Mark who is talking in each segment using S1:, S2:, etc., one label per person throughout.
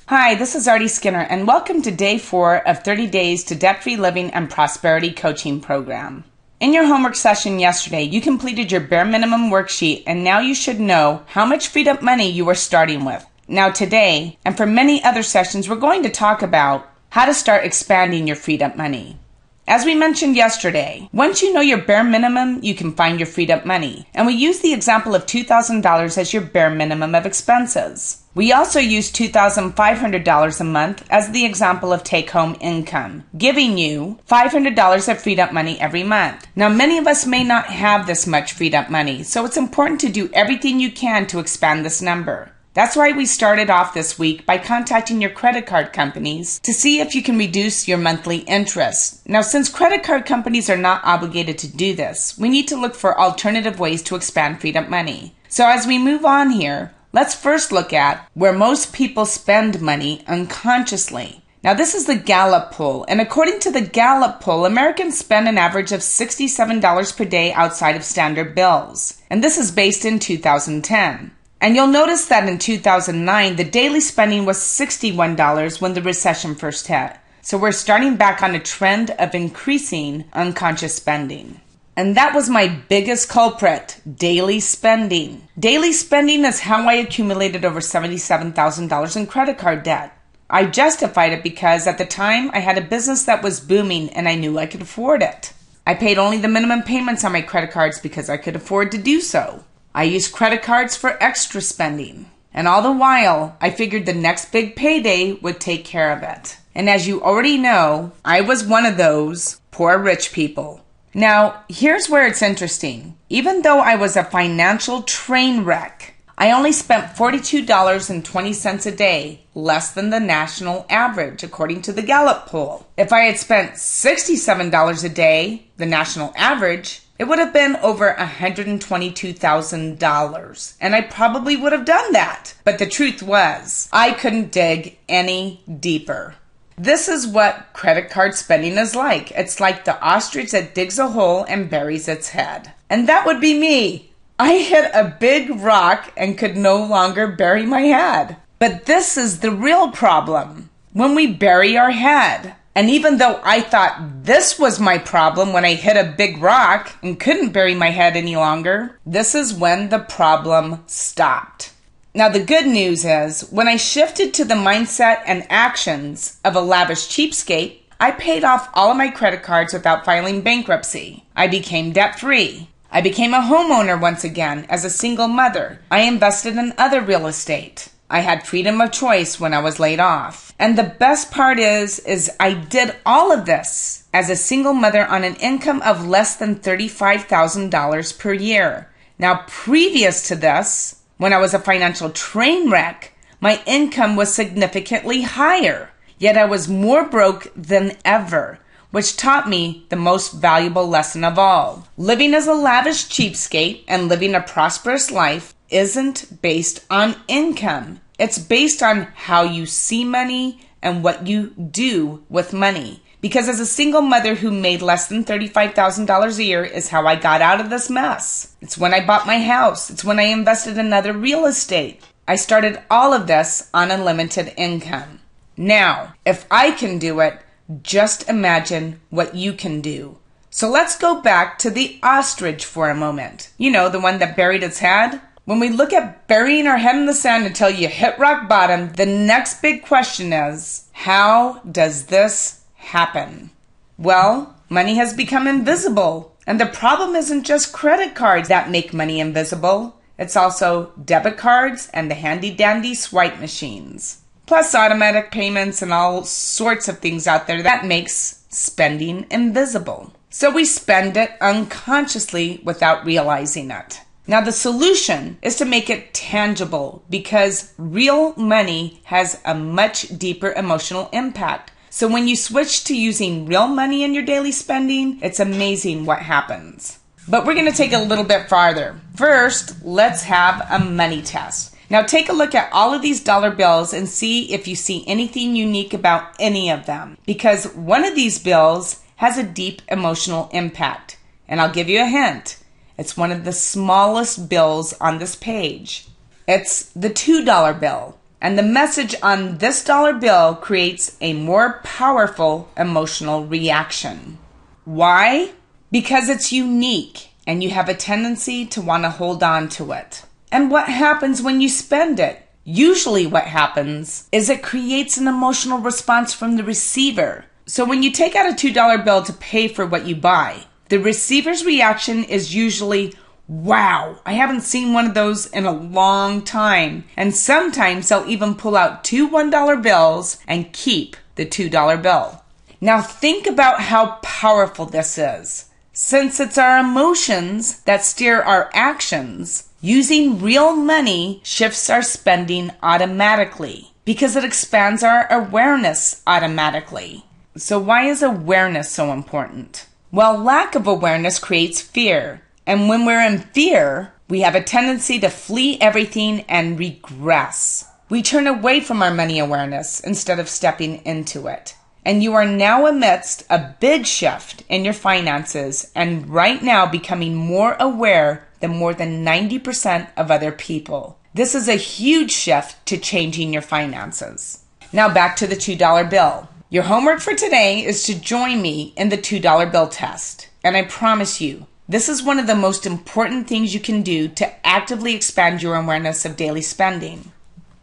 S1: Hi, this is Artie Skinner, and welcome to Day 4 of 30 Days to Debt-Free Living and Prosperity Coaching Program. In your homework session yesterday, you completed your bare minimum worksheet, and now you should know how much freed up money you are starting with. Now today, and for many other sessions, we're going to talk about how to start expanding your freed up money. As we mentioned yesterday, once you know your bare minimum, you can find your freed up money. And we use the example of $2,000 as your bare minimum of expenses. We also use $2,500 a month as the example of take-home income, giving you $500 of freed up money every month. Now, many of us may not have this much freed up money, so it's important to do everything you can to expand this number. That's why we started off this week by contacting your credit card companies to see if you can reduce your monthly interest. Now, since credit card companies are not obligated to do this, we need to look for alternative ways to expand freed up money. So as we move on here, let's first look at where most people spend money unconsciously. Now, this is the Gallup poll, and according to the Gallup poll, Americans spend an average of $67 per day outside of standard bills, and this is based in 2010. And you'll notice that in 2009, the daily spending was $61 when the recession first hit. So we're starting back on a trend of increasing unconscious spending. And that was my biggest culprit, daily spending. Daily spending is how I accumulated over $77,000 in credit card debt. I justified it because at the time I had a business that was booming and I knew I could afford it. I paid only the minimum payments on my credit cards because I could afford to do so. I used credit cards for extra spending. And all the while, I figured the next big payday would take care of it. And as you already know, I was one of those poor rich people. Now, here's where it's interesting. Even though I was a financial train wreck, I only spent $42.20 a day, less than the national average, according to the Gallup poll. If I had spent $67 a day, the national average, it would have been over $122,000, and I probably would have done that. But the truth was, I couldn't dig any deeper. This is what credit card spending is like. It's like the ostrich that digs a hole and buries its head. And that would be me. I hit a big rock and could no longer bury my head. But this is the real problem. When we bury our head. And even though I thought this was my problem when I hit a big rock and couldn't bury my head any longer, this is when the problem stopped. Now, the good news is, when I shifted to the mindset and actions of a lavish cheapskate, I paid off all of my credit cards without filing bankruptcy. I became debt-free. I became a homeowner once again as a single mother. I invested in other real estate. I had freedom of choice when I was laid off. And the best part is I did all of this as a single mother on an income of less than $35,000 per year. Now, previous to this, when I was a financial train wreck, my income was significantly higher. Yet I was more broke than ever, which taught me the most valuable lesson of all. Living as a lavish cheapskate and living a prosperous life isn't based on income. It's based on how you see money and what you do with money. Because as a single mother who made less than $35,000 a year is how I got out of this mess. It's when I bought my house. It's when I invested in other real estate. I started all of this on unlimited income. Now, if I can do it, just imagine what you can do. So let's go back to the ostrich for a moment. You know, the one that buried its head? When we look at burying our head in the sand until you hit rock bottom, the next big question is, how does this happen? Well, money has become invisible. And the problem isn't just credit cards that make money invisible. It's also debit cards and the handy-dandy swipe machines. Plus automatic payments and all sorts of things out there that makes spending invisible. So we spend it unconsciously without realizing it. Now, the solution is to make it tangible because real money has a much deeper emotional impact. So when you switch to using real money in your daily spending, it's amazing what happens. But we're going to take it a little bit farther. First, let's have a money test. Now, take a look at all of these dollar bills and see if you see anything unique about any of them. Because one of these bills has a deep emotional impact. And I'll give you a hint. It's one of the smallest bills on this page. It's the $2 bill. And the message on this dollar bill creates a more powerful emotional reaction. Why? Because it's unique and you have a tendency to want to hold on to it. And what happens when you spend it? Usually what happens is it creates an emotional response from the receiver. So when you take out a $2 bill to pay for what you buy, the receiver's reaction is usually, wow, I haven't seen one of those in a long time. And sometimes they'll even pull out two $1 bills and keep the $2 bill. Now think about how powerful this is. Since it's our emotions that steer our actions, using real money shifts our spending automatically because it expands our awareness automatically. So why is awareness so important? Well, lack of awareness creates fear. And when we're in fear, we have a tendency to flee everything and regress. We turn away from our money awareness instead of stepping into it. And you are now amidst a big shift in your finances and right now becoming more aware than more than 90% of other people. This is a huge shift to changing your finances. Now back to the $2 bill. Your homework for today is to join me in the $2 bill test. And I promise you, this is one of the most important things you can do to actively expand your awareness of daily spending.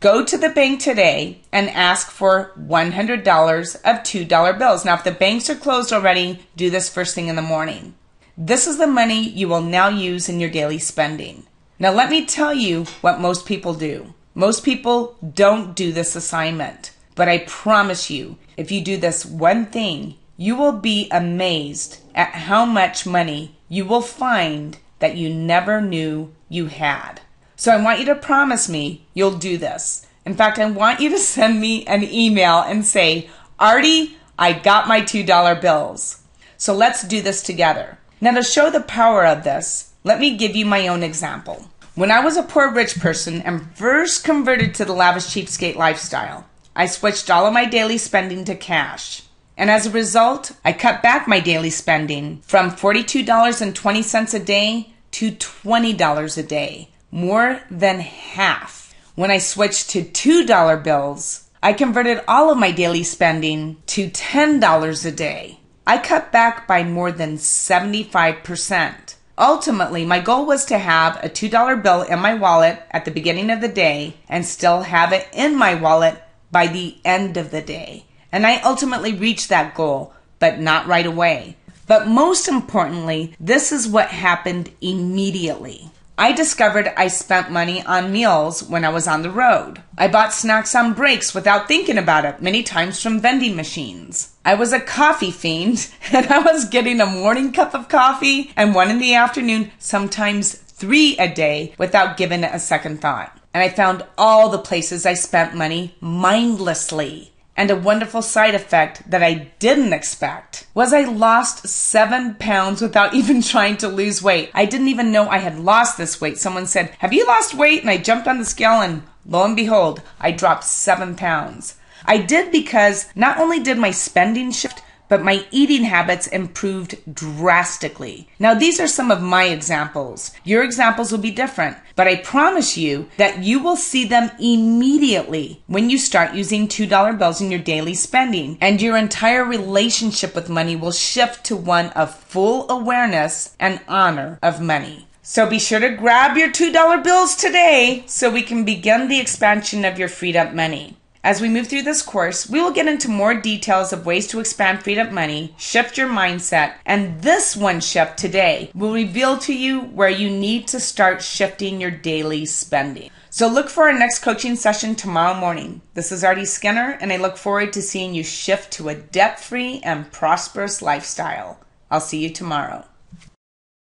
S1: Go to the bank today and ask for $100 of $2 bills. Now, if the banks are closed already, do this first thing in the morning. This is the money you will now use in your daily spending. Now, let me tell you what most people do. Most people don't do this assignment, but I promise you, if you do this one thing, you will be amazed at how much money you will find that you never knew you had. So I want you to promise me you'll do this. In fact, I want you to send me an email and say, Artie, I got my $2 bills. So let's do this together. Now to show the power of this, let me give you my own example. When I was a poor rich person and first converted to the lavish cheapskate lifestyle, I switched all of my daily spending to cash. And as a result, I cut back my daily spending from $42.20 a day to $20 a day. More than half. When I switched to $2 bills, I converted all of my daily spending to $10 a day. I cut back by more than 75%. Ultimately, my goal was to have a $2 bill in my wallet at the beginning of the day and still have it in my wallet by the end of the day. And I ultimately reached that goal, but not right away. But most importantly, this is what happened immediately. I discovered I spent money on meals when I was on the road. I bought snacks on breaks without thinking about it, many times from vending machines. I was a coffee fiend, and I was getting a morning cup of coffee and one in the afternoon, sometimes 3 a day, without giving it a second thought. And I found all the places I spent money mindlessly. And a wonderful side effect that I didn't expect was I lost 7 pounds without even trying to lose weight. I didn't even know I had lost this weight. Someone said, "Have you lost weight?" And I jumped on the scale and lo and behold, I dropped 7 pounds. I did because not only did my spending shift, but my eating habits improved drastically. Now, these are some of my examples. Your examples will be different, but I promise you that you will see them immediately when you start using $2 bills in your daily spending, and your entire relationship with money will shift to one of full awareness and honor of money. So be sure to grab your $2 bills today so we can begin the expansion of your freed up money. As we move through this course, we will get into more details of ways to expand freed up money, shift your mindset, and this one shift today will reveal to you where you need to start shifting your daily spending. So look for our next coaching session tomorrow morning. This is Artie Skinner, and I look forward to seeing you shift to a debt-free and prosperous lifestyle. I'll see you tomorrow.